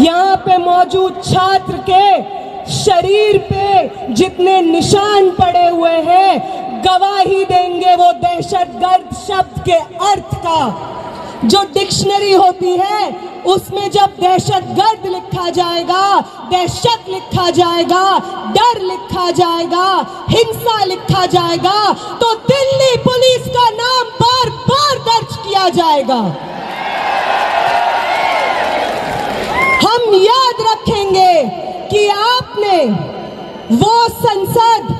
यहाँ पे मौजूद छात्र के शरीर पे जितने निशान पड़े हुए हैं गवाही देंगे वो दहशतगर्द शब्द के अर्थ का। जो डिक्शनरी होती है उसमें जब दहशतगर्द लिखा जाएगा, दहशत लिखा जाएगा, डर लिखा जाएगा, हिंसा लिखा जाएगा, तो दिल्ली पुलिस का नाम बार बार दर्ज किया जाएगा। हम याद रखेंगे कि आपने वो संसद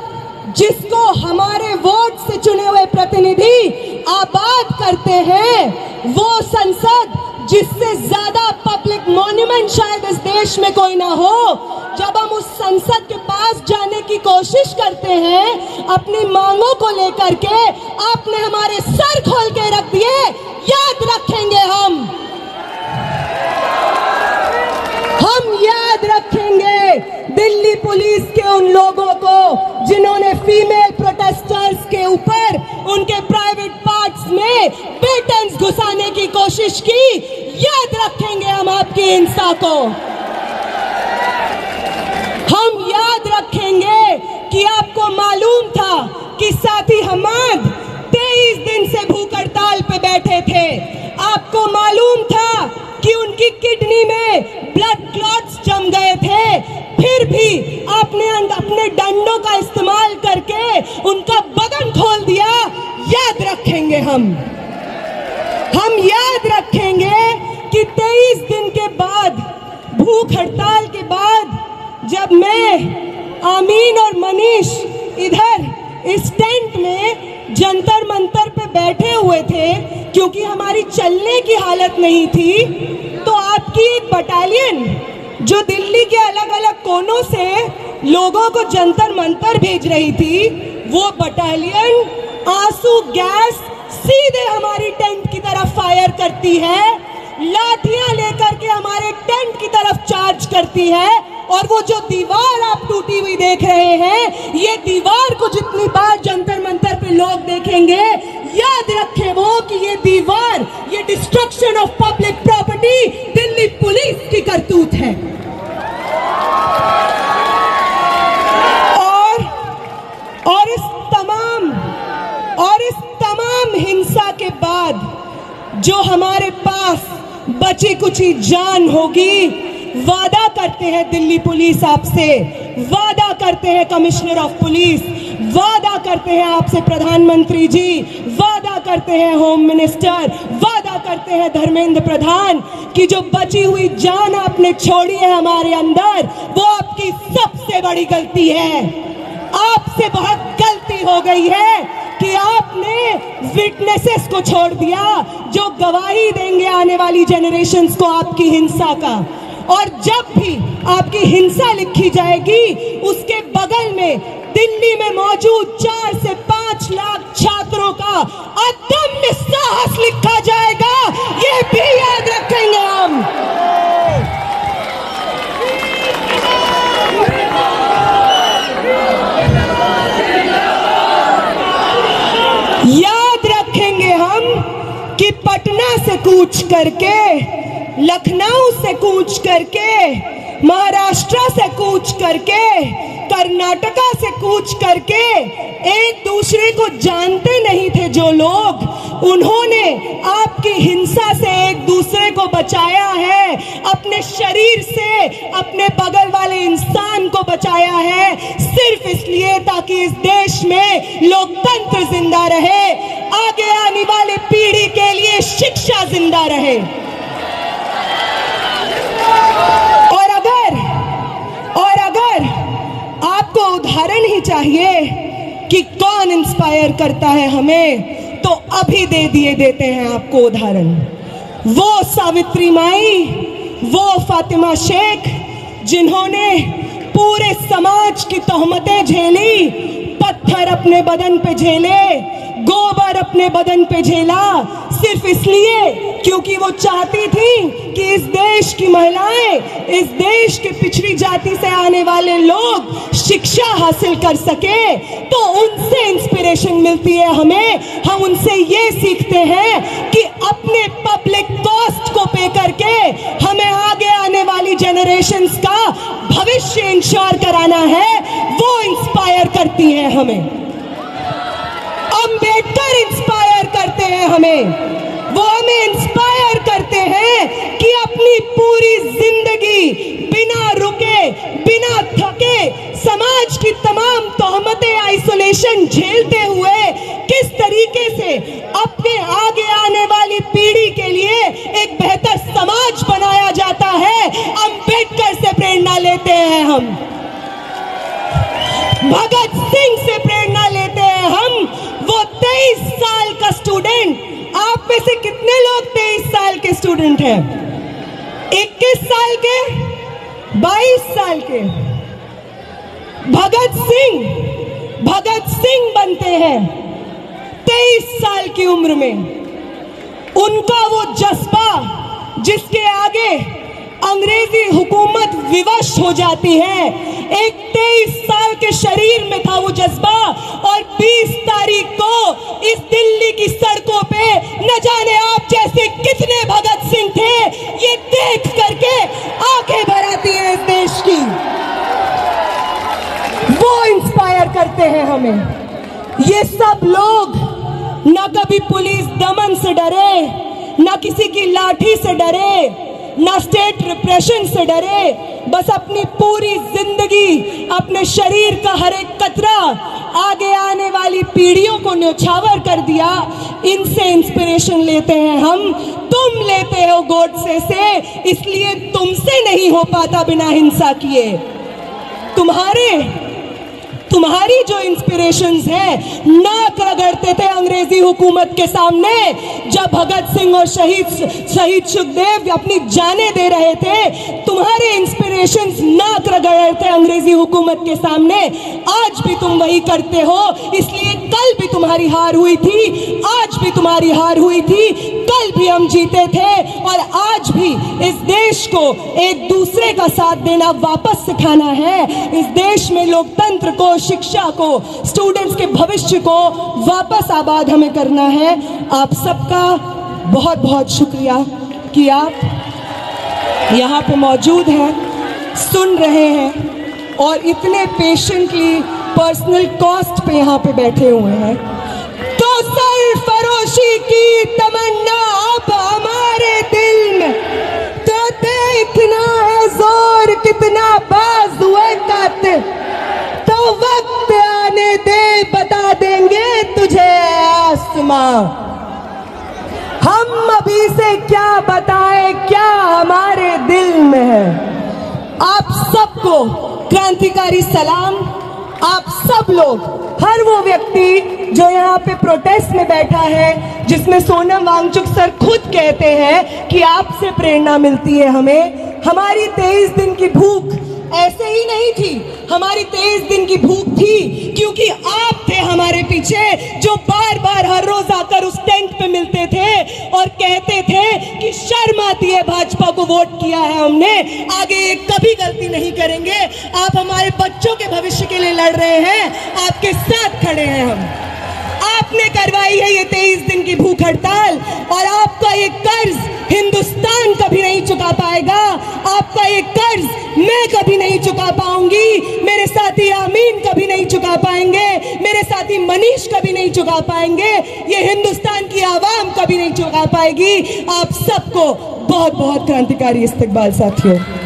जिसको हमारे वोट से चुने हुए प्रतिनिधि आबाद करते हैं, वो संसद जिससे ज्यादा पब्लिक मॉन्यूमेंट शायद इस देश में कोई ना हो, जब हम उस संसद के पास जाने की कोशिश करते हैं अपनी मांगों को लेकर के, आपने हमारे सर खोल के रख दिए। याद रखेंगे हम याद रखेंगे दिल्ली पुलिस के उन लोगों को जिन्होंने फीमेल प्रोटेस्टर्स के ऊपर उनके प्राइवेट पार्ट्स में पेटेंट्स घुसाने की कोशिश की। याद रखेंगे हम आपकी हिंसा को। हम याद रखेंगे कि आपको मालूम था कि साथी हमाद 23 दिन से भूख हड़ताल पे बैठे थे। आपको मालूम था कि उनकी किडनी में ब्लड क्लॉट्स जम गए थे, फिर भी आपने अपने डंडों का इस्तेमाल करके उनका बदन खोल दिया। याद रखेंगे हम याद रखेंगे कि 23 दिन के बाद, भूख हड़ताल के बाद, जब मैं, आमीन और मनीष इधर इस टेंट में जंतर मंतर पे बैठे हुए थे क्योंकि हमारी चलने की हालत नहीं थी, तो आपकी एक बटालियन जो दिल्ली के अलग अलग कोनों से लोगों को जंतर मंतर भेज रही थी, वो बटालियन आंसू गैस सीधे हमारी टेंट की तरफ फायर करती है, लाठियां लेकर के हमारे टेंट की तरफ चार्ज करती है। और वो जो दीवार आप टूटी हुई देख रहे हैं, ये दीवार को जितनी बार जंतर मंतर पे लोग देखेंगे, याद रखें वो कि ये दीवार, ये destruction of public property Delhi police की करतूत है। और इस तमाम हिंसा के बाद जो हमारे पास बची कुची जान होगी, वादा करते हैं दिल्ली पुलिस आपसे, वादा करते हैं कमिश्नर ऑफ पुलिस, वादा करते हैं आपसे प्रधानमंत्री जी, वादा करते हैं होम मिनिस्टर, वादा करते हैं धर्मेंद्र प्रधान कि जो बची हुई जान आपने छोड़ी है हमारे अंदर, वो आपकी सबसे बड़ी गलती है। आपसे बहुत गलती हो गई है कि आपने विटनेसेस को छोड़ दिया जो गवाही देंगे आने वाली जनरेशन्स को आपकी हिंसा का। और जब भी आपकी हिंसा लिखी जाएगी, उसके बगल में दिल्ली में मौजूद 4 से 5 लाख छात्रों का अदम्य साहस लिखा जाएगा। ये भी याद रखेंगे हम। याद रखेंगे हम कि पटना से कूच करके, लखनऊ से कूच करके, महाराष्ट्र से कूच करके, कर्नाटका से कूच करके एक दूसरे को जानते नहीं थे जो लोग, उन्होंने आपकी हिंसा से एक दूसरे को बचाया है, अपने शरीर से अपने बगल वाले इंसान को बचाया है, सिर्फ इसलिए ताकि इस देश में लोकतंत्र जिंदा रहे, आगे आने वाले पीढ़ी के लिए शिक्षा जिंदा रहे। और अगर आपको उदाहरण ही चाहिए कि कौन इंस्पायर करता है हमें, तो अभी देते हैं आपको उदाहरण। वो सावित्री माई, वो फातिमा शेख, जिन्होंने पूरे समाज की तोहमतें झेली, पत्थर अपने बदन पे झेले, गोबर अपने बदन पे झेला, सिर्फ इसलिए क्योंकि वो चाहती थी कि इस देश की महिलाएं, इस देश के पिछड़ी जाति से आने वाले लोग शिक्षा हासिल कर सके। तो उनसे इंस्पिरेशन मिलती है हमें। हम उनसे ये सीखते हैं कि अपने पब्लिक कॉस्ट को पे करके हमें आगे आने वाली जनरेशन्स का भविष्य इंश्योर कराना है। वो इंस्पायर करती हैं हमें। अंबेडकर इंस्पायर करते हैं हमें। वो हमें इंस्पायर करते हैं कि अपनी पूरी जिंदगी बिना रुके, बिना थके, समाज की तमाम तोहमतें, आइसोलेशन झेलते हुए किस तरीके से अपने आगे आने वाली पीढ़ी के लिए एक बेहतर समाज बनाया जाता है, अंबेडकर से प्रेरणा लेते हैं हम। भगत सिंह से प्रेरणा लेते हैं हम। वो 23 साल का स्टूडेंट, आप में से कितने लोग 23 साल के स्टूडेंट हैं? 21 साल के, 22 साल के। भगत सिंह बनते हैं 23 साल की उम्र में। उनका वो जज्बा जिसके आगे अंग्रेजी हुकूमत विवश हो जाती है, एक 23 साल के शरीर में था वो जज्बा। और 20 तारीख को इस दिल्ली की सड़कों पे न जाने आप जैसे कितने भगत सिंह थे, ये देख करके आंखें भर आती हैं इस देश की। वो इंस्पायर करते हैं हमें। ये सब लोग न कभी पुलिस दमन से डरे, न किसी की लाठी से डरे, ना स्टेट रिप्रेशन से डरे। बस अपनी पूरी जिंदगी, अपने शरीर का हर एक कतरा आगे आने वाली पीढ़ियों को न्यौछावर कर दिया। इनसे इंस्पिरेशन लेते हैं हम। तुम लेते हो गोडसे से, इसलिए तुमसे नहीं हो पाता बिना हिंसा किए। तुम्हारी जो इंस्पिरेशंस है, नाक रगड़ते थे अंग्रेजी हुकूमत के सामने जब भगत सिंह और शहीद सुखदेव अपनी जानें दे रहे थे। तुम्हारे इंस्पिरेशंस नाक रगड़ते थे अंग्रेजी हुकूमत के सामने। आज भी तुम वही करते हो, इसलिए कल भी तुम्हारी हार हुई थी, आज भी तुम्हारी हार हुई थी, कल भी हम जीते थे। और आज भी इस देश को एक दूसरे का साथ देना वापस सिखाना है। इस देश में लोकतंत्र को, शिक्षा को, स्टूडेंट्स के भविष्य को वापस आबाद हमें करना है। आप सबका बहुत बहुत शुक्रिया कि आप यहाँ पे मौजूद हैं, सुन रहे हैं और इतने पेशेंटली पर्सनल कॉस्ट पे यहाँ पे बैठे हुए हैं। तो सरफरोशी की तमन्ना अब हमारे दिल में, तो देखना है जोर कितना बाजुए कातिल। तो वक्त आने दे, बता देंगे तुझे आसमां। हम अभी से क्या बताएं, क्या हमारे दिल में है। आप सबको क्रांतिकारी सलाम। आप सब लोग, हर वो व्यक्ति जो यहाँ पे प्रोटेस्ट में बैठा है, जिसमें सोनम वांगचुक सर खुद कहते हैं कि आपसे प्रेरणा मिलती है हमें। हमारी 23 दिन की भूख ऐसे ही नहीं थी, हमारी 23 दिन की भूख थी क्योंकि आप थे हमारे पीछे, जो बार बार हर रोज आकर उस टेंट पे मिलते थे और कहते थे कि शर्म आती है, भाजपा को वोट किया है हमने, आगे ये कभी गलती नहीं करेंगे। आप हमारे बच्चों के भविष्य के लिए लड़ रहे हैं, आपके साथ खड़े हैं हम। आपने करवाई है ये 23 दिन की भूख हड़ताल, और आपका ये कर्ज हिंदुस्तान कभी नहीं चुका पाएगा। आपका ये कर्ज मैं कभी नहीं चुका पाऊंगी, मेरे साथी आमीन कभी नहीं चुका पाएंगे, मेरे साथी मनीष कभी नहीं चुका पाएंगे, ये हिंदुस्तान की आवाम कभी नहीं चुका पाएगी। आप सबको बहुत बहुत क्रांतिकारी इस्तकबाल साथियों।